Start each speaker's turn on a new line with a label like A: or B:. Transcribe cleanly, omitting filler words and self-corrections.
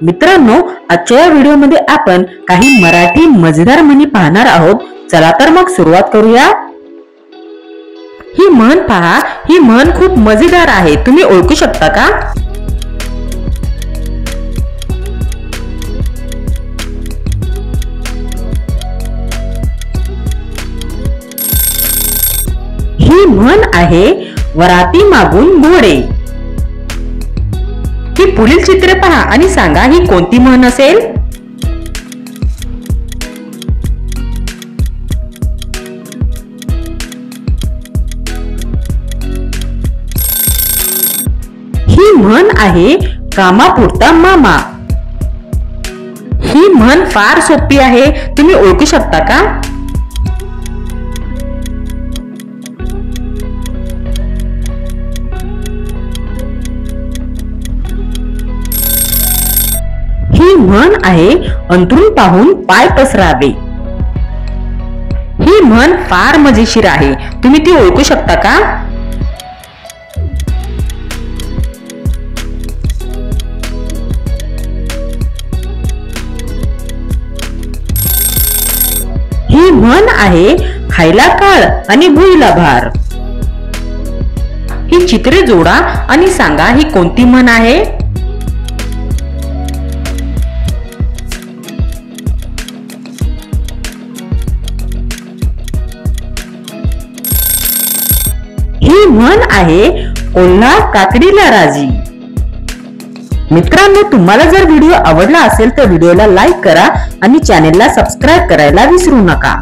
A: मित्रांनो, आजच्या व्हिडिओमध्ये आपण काही मराठी मजेदार म्हणी पाहणार आहोत। चला तर मग सुरुवात करूया। ही म्हण पहा, ही म्हण खूप मजेदार आहे। तुम्ही ओळखू शकता का? ही म्हण आहे वराती मागून घोडे। ही पुढील चित्र पहा आणि सांगा ही कोणती म्हण असेल? ही म्हण आहे कामापुरता मामा। ही म्हण फार सोपी आहे। तुम्ही ओळखू शकता का? ही म्हण आहे अंथरूण पाहून पाय पसरावे। ही म्हण फार मजेशीर आहे। तुम्ही ती ओळखू शकता का? ही म्हण आहे खायला काळ आणि भुईला भार। ही चित्रे जोडा आणि सांगा ही कोणती म्हण आहे? ही म्हण आहे कोल्हा काकडीला राजी। मित्रांनो, तुम्हाला जर व्हिडिओ आवडला असेल तर व्हिडिओला लाईक करा आणि चॅनेलला सबस्क्राइब करायला विसरू नका।